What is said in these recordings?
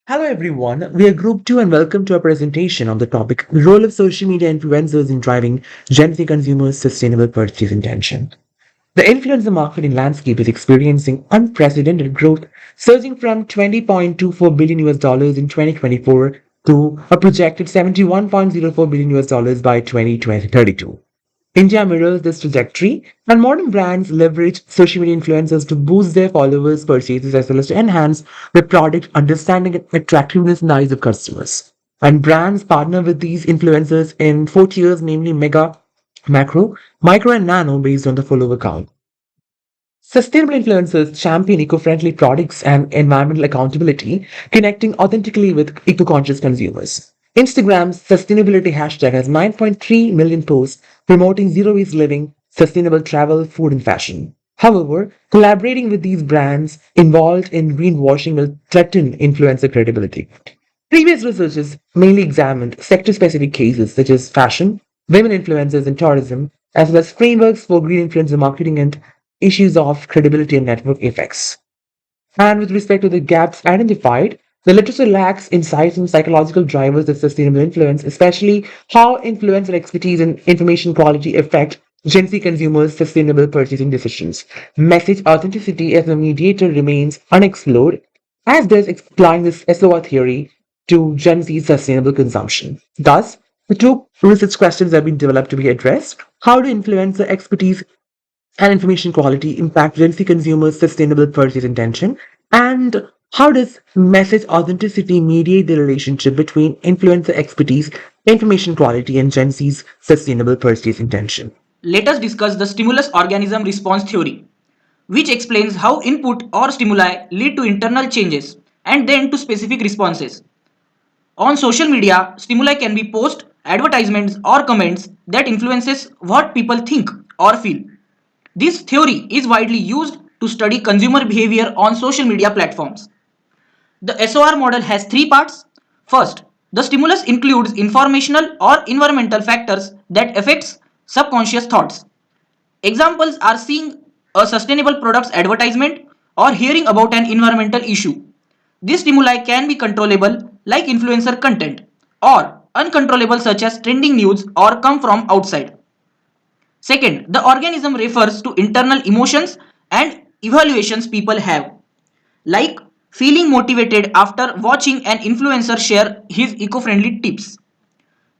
Hello everyone, we are Group 2 and welcome to our presentation on the topic the role of social media influencers in driving Gen Z consumers' sustainable purchase intention. The influencer marketing landscape is experiencing unprecedented growth, surging from 20.24 billion US dollars in 2024 to a projected 71.04 billion US dollars by 2032. India mirrors this trajectory, and modern brands leverage social media influencers to boost their followers' purchases as well as to enhance their product understanding and attractiveness in the eyes of customers. And brands partner with these influencers in 4 tiers, namely mega, macro, micro, and nano, based on the follower count. Sustainable influencers champion eco-friendly products and environmental accountability, connecting authentically with eco-conscious consumers. Instagram's sustainability hashtag has 9.3 million posts promoting zero-waste living, sustainable travel, food, and fashion. However, collaborating with these brands involved in greenwashing will threaten influencer credibility. Previous researches mainly examined sector-specific cases such as fashion, women influencers, and tourism, as well as frameworks for green influencer marketing and issues of credibility and network effects. And with respect to the gaps identified, the literature lacks insights on psychological drivers of sustainable influence, especially how influencer expertise and information quality affect Gen Z consumers' sustainable purchasing decisions. Message authenticity as a mediator remains unexplored, as does applying this SOR theory to Gen Z's sustainable consumption. Thus, the two research questions have been developed to be addressed. How do influencer expertise and information quality impact Gen Z consumers' sustainable purchase intention? And how does message authenticity mediate the relationship between influencer expertise, information quality, and Gen Z's sustainable purchase intention? Let us discuss the stimulus organism response theory, which explains how input or stimuli lead to internal changes and then to specific responses. On social media, stimuli can be posts, advertisements, or comments that influences what people think or feel. This theory is widely used to study consumer behavior on social media platforms. The SOR model has three parts. First, the stimulus includes informational or environmental factors that affects subconscious thoughts. Examples are seeing a sustainable products advertisement or hearing about an environmental issue. These stimuli can be controllable like influencer content or uncontrollable such as trending news or come from outside. Second, the organism refers to internal emotions and evaluations people have, like feeling motivated after watching an influencer share his eco-friendly tips.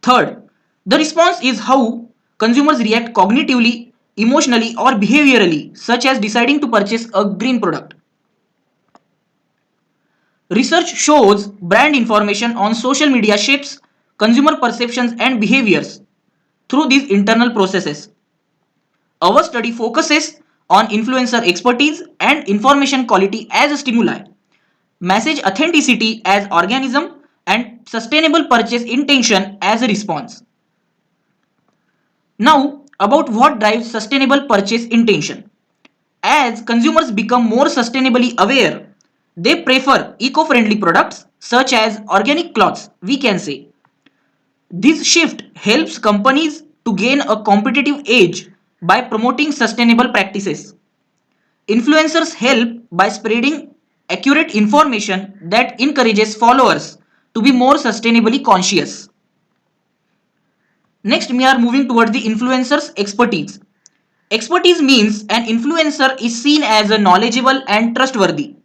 Third, the response is how consumers react cognitively, emotionally, or behaviorally, such as deciding to purchase a green product. Research shows brand information on social media shapes consumer perceptions and behaviors through these internal processes. Our study focuses on influencer expertise and information quality as a stimuli, message authenticity as organism, and sustainable purchase intention as a response. Now, about what drives sustainable purchase intention. As consumers become more sustainably aware, they prefer eco-friendly products such as organic cloths, we can say. This shift helps companies to gain a competitive edge by promoting sustainable practices. Influencers help by spreading accurate information that encourages followers to be more sustainably conscious. Next, we are moving toward the influencer's expertise. Expertise means an influencer is seen as a knowledgeable and trustworthy.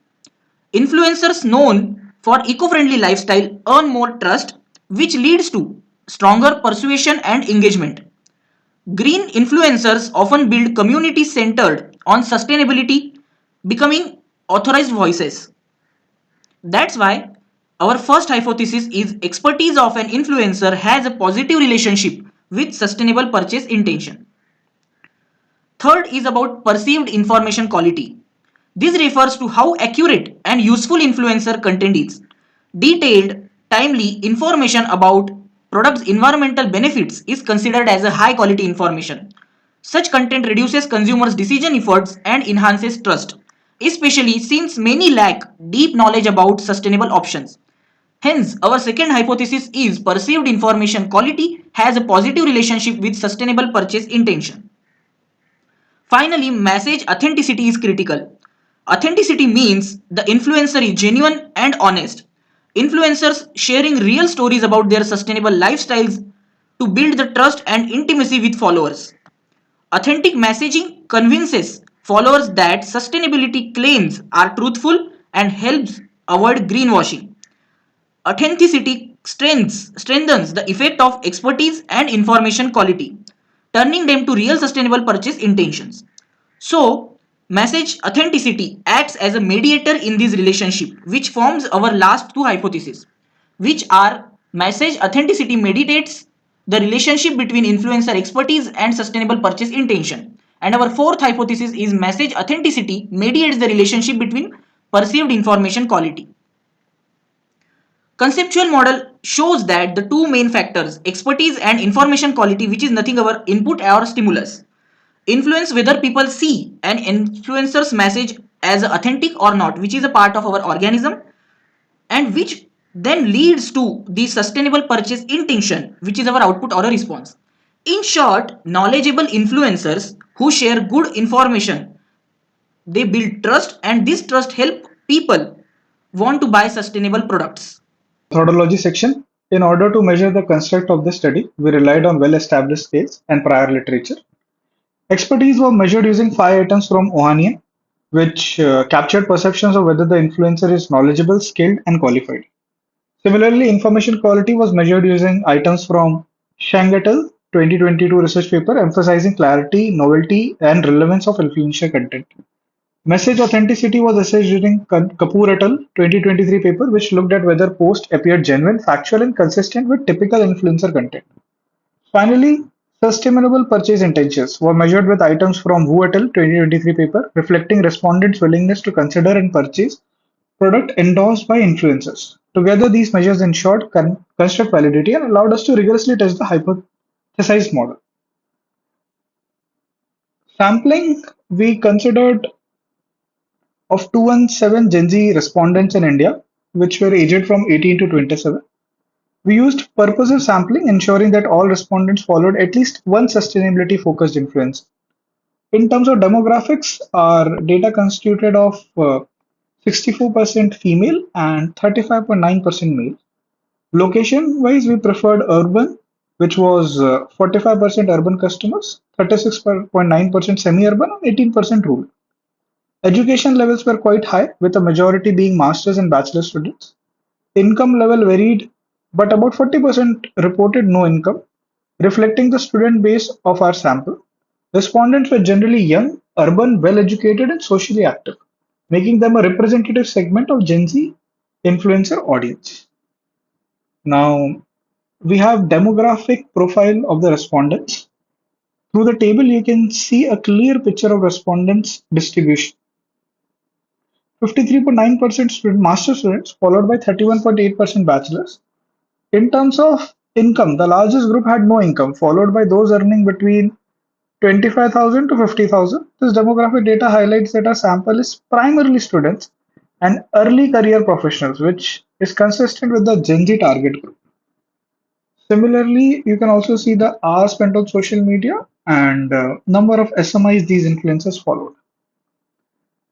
Influencers known for eco-friendly lifestyle earn more trust, which leads to stronger persuasion and engagement. Green influencers often build communities centered on sustainability, becoming authorized voices. That's why our first hypothesis is expertise of an influencer has a positive relationship with sustainable purchase intention. Third is about perceived information quality. This refers to how accurate and useful influencer content is. Detailed, timely information about products' environmental benefits is considered as a high quality information. Such content reduces consumers' decision efforts and enhances trust, especially since many lack deep knowledge about sustainable options. Hence, our second hypothesis is perceived information quality has a positive relationship with sustainable purchase intention. Finally, message authenticity is critical. Authenticity means the influencer is genuine and honest. Influencers sharing real stories about their sustainable lifestyles to build the trust and intimacy with followers. Authentic messaging convinces followers that sustainability claims are truthful and helps avoid greenwashing. Authenticity strengthens the effect of expertise and information quality, turning them to real sustainable purchase intentions. So, message authenticity acts as a mediator in this relationship, which forms our last two hypotheses, which are message authenticity mediates the relationship between influencer expertise and sustainable purchase intention. And our fourth hypothesis is message authenticity mediates the relationship between perceived information quality. Conceptual model shows that the two main factors, expertise and information quality, which is nothing our input or stimulus, influence whether people see an influencer's message as authentic or not, which is a part of our organism, and which then leads to the sustainable purchase intention, which is our output or a response. In short, knowledgeable influencers who share good information, they build trust, and this trust help people want to buy sustainable products. Methodology section. In order to measure the construct of the study, we relied on well-established scales and prior literature. Expertise was measured using 5 items from Ohanian, which captured perceptions of whether the influencer is knowledgeable, skilled, and qualified. Similarly, information quality was measured using items from Shangatel 2022 research paper emphasizing clarity, novelty, and relevance of influencer content. Message authenticity was assessed during Kapoor et al. 2023 paper, which looked at whether posts appeared genuine, factual, and consistent with typical influencer content. Finally, sustainable purchase intentions were measured with items from Wu et al. 2023 paper, reflecting respondents' willingness to consider and purchase product endorsed by influencers. Together, these measures ensured construct validity and allowed us to rigorously test the hypothesized model. Sampling, we considered of 217 Gen Z respondents in India, which were aged from 18 to 27. We used purposive sampling, ensuring that all respondents followed at least one sustainability focused influence. In terms of demographics, our data constituted of 64% female and 35.9% male. Location wise, we preferred urban, which was 45% urban customers, 36.9% semi urban, and 18% rural. Education levels were quite high, with a majority being master's and bachelor students. Income level varied, but about 40% reported no income, reflecting the student base of our sample. Respondents were generally young, urban, well educated, and socially active, making them a representative segment of Gen Z influencer audience. Now, we have demographic profile of the respondents. Through the table, you can see a clear picture of respondents distribution. 53.9% student master students, followed by 31.8% bachelors. In terms of income, the largest group had no income, followed by those earning between 25,000 to 50,000. This demographic data highlights that our sample is primarily students and early career professionals, which is consistent with the Gen Z target group. Similarly, you can also see the hours spent on social media and number of SMIs these influencers followed.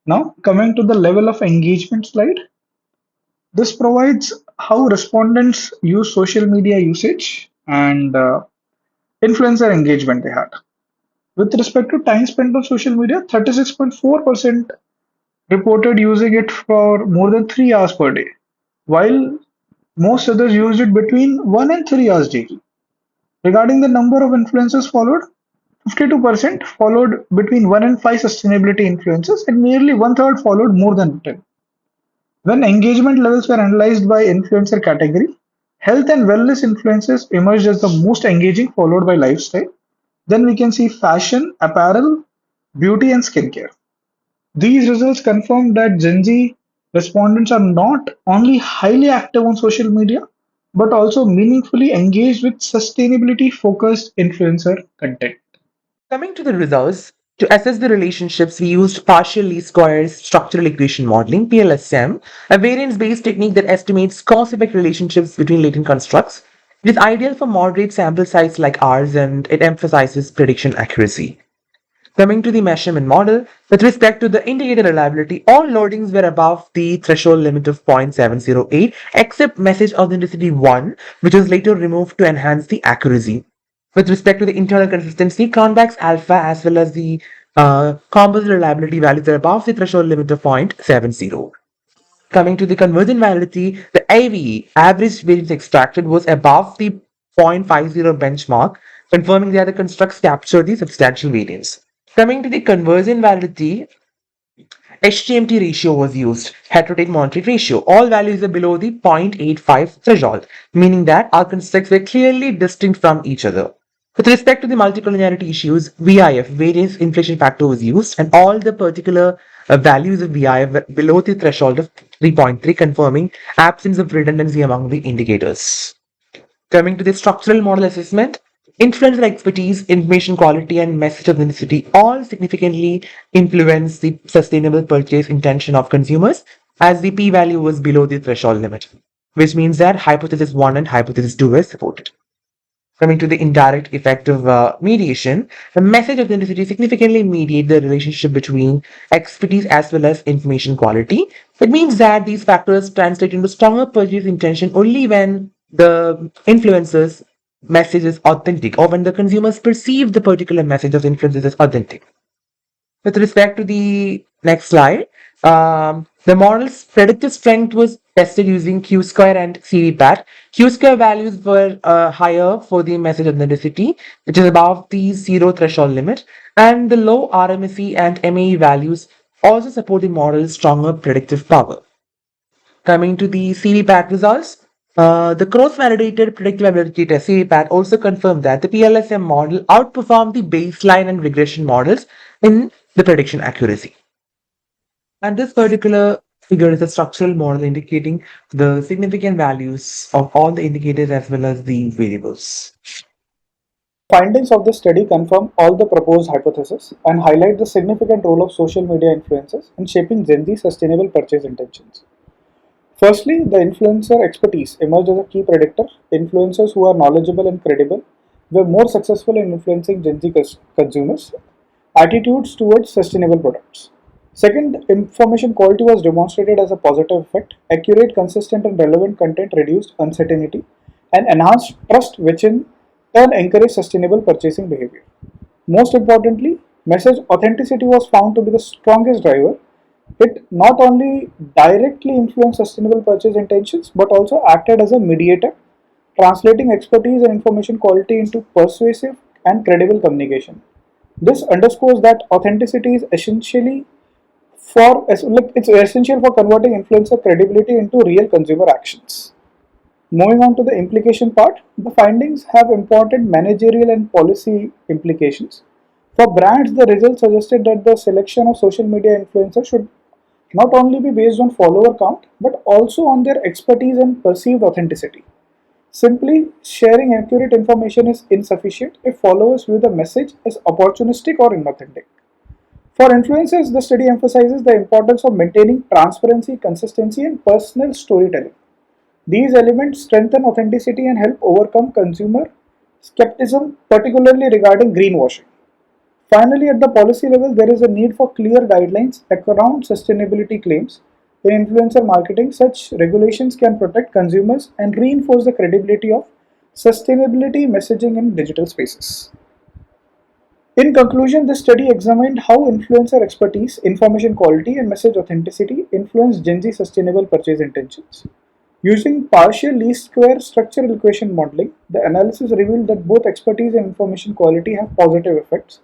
Now, coming to the level of engagement slide, this provides how respondents use social media usage and influencer engagement they had. With respect to time spent on social media, 36.4% reported using it for more than 3 hours per day, while most others used it between 1 and 3 hours daily. Regarding the number of influencers followed, 52% followed between 1 and 5 sustainability influencers, and nearly one third followed more than 10. When engagement levels were analyzed by influencer category, health and wellness influencers emerged as the most engaging, followed by lifestyle. Then we can see fashion, apparel, beauty, and skincare. These results confirm that Gen Z respondents are not only highly active on social media, but also meaningfully engaged with sustainability focused influencer content. Coming to the results, to assess the relationships, we used partial least squares structural equation modeling, PLSM, a variance-based technique that estimates cause-effect relationships between latent constructs. It is ideal for moderate sample size like ours, and it emphasizes prediction accuracy. Coming to the measurement model, with respect to the indicator reliability, all loadings were above the threshold limit of 0.708 except message authenticity 1, which was later removed to enhance the accuracy. With respect to the internal consistency, convex alpha as well as the composite reliability values are above the threshold limit of 0.70. Coming to the conversion validity, the AVE, average variance extracted, was above the 0.50 benchmark, confirming that the constructs capture the substantial variance. Coming to the conversion validity, HTMT ratio was used, heterotate monetary ratio. All values are below the 0.85 threshold, meaning that our constructs were clearly distinct from each other. With respect to the multicollinearity issues, VIF, variance inflation factor, was used, and all the particular values of VIF were below the threshold of 3.3, confirming absence of redundancy among the indicators. Coming to the structural model assessment, influencer expertise, information quality, and message authenticity all significantly influence the sustainable purchase intention of consumers as the p value was below the threshold limit, which means that hypothesis 1 and hypothesis 2 were supported. Coming to the indirect effect of mediation, the message authenticity significantly mediate the relationship between expertise as well as information quality. It means that these factors translate into stronger purchase intention only when the influencer's message is authentic or when the consumers perceive the particular message of influencers as authentic. With respect to the next slide, the model's predictive strength was tested using Q-square and CVPAT. Q-square values were higher for the message authenticity, which is above the zero threshold limit, and the low RMSE and MAE values also support the model's stronger predictive power. Coming to the CVPAT results, the cross-validated predictive ability test CVPAT also confirmed that the PLSM model outperformed the baseline and regression models in the prediction accuracy. And this particular figure is a structural model indicating the significant values of all the indicators as well as the variables. Findings of this study confirm all the proposed hypotheses and highlight the significant role of social media influencers in shaping Gen Z sustainable purchase intentions. Firstly, the influencer expertise emerged as a key predictor. Influencers who are knowledgeable and credible were more successful in influencing Gen Z consumers' attitudes towards sustainable products. Second, information quality was demonstrated as a positive effect. Accurate, consistent, and relevant content reduced uncertainty and enhanced trust, which in turn encouraged sustainable purchasing behavior. Most importantly, message authenticity was found to be the strongest driver. It not only directly influenced sustainable purchase intentions but also acted as a mediator, translating expertise and information quality into persuasive and credible communication. This underscores that authenticity is it's essential for converting influencer credibility into real consumer actions. Moving on to the implication part, the findings have important managerial and policy implications. For brands, the results suggested that the selection of social media influencers should not only be based on follower count but also on their expertise and perceived authenticity. Simply sharing accurate information is insufficient if followers view the message as opportunistic or inauthentic. For influencers, the study emphasizes the importance of maintaining transparency, consistency, and personal storytelling. These elements strengthen authenticity and help overcome consumer skepticism, particularly regarding greenwashing. Finally, at the policy level, there is a need for clear guidelines around sustainability claims. In influencer marketing, such regulations can protect consumers and reinforce the credibility of sustainability messaging in digital spaces. In conclusion, this study examined how influencer expertise, information quality, and message authenticity influence Gen Z sustainable purchase intentions. Using partial least square structural equation modeling, the analysis revealed that both expertise and information quality have positive effects,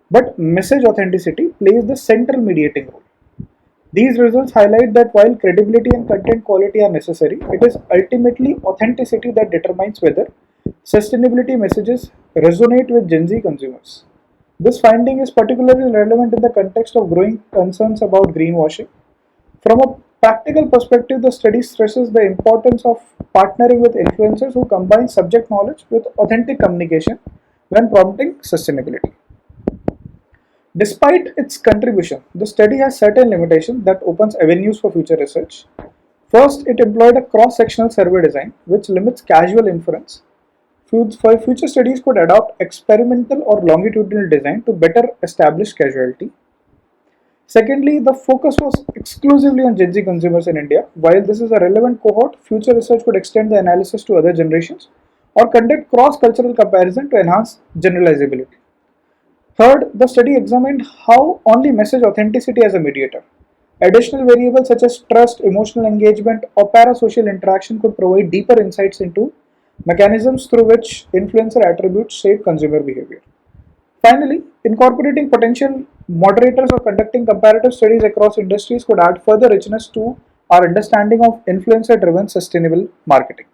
but message authenticity plays the central mediating role. These results highlight that while credibility and content quality are necessary, it is ultimately authenticity that determines whether sustainability messages resonate with Gen Z consumers. This finding is particularly relevant in the context of growing concerns about greenwashing. From a practical perspective, the study stresses the importance of partnering with influencers who combine subject knowledge with authentic communication when promoting sustainability. Despite its contribution, the study has certain limitations that opens avenues for future research. First, it employed a cross-sectional survey design which limits casual inference. Future studies could adopt experimental or longitudinal design to better establish causality. Secondly, the focus was exclusively on Gen Z consumers in India. While this is a relevant cohort, future research could extend the analysis to other generations or conduct cross-cultural comparison to enhance generalizability. Third, the study examined how only message authenticity as a mediator. Additional variables such as trust, emotional engagement, or parasocial interaction could provide deeper insights into mechanisms through which influencer attributes shape consumer behavior. Finally, incorporating potential moderators or conducting comparative studies across industries could add further richness to our understanding of influencer driven sustainable marketing.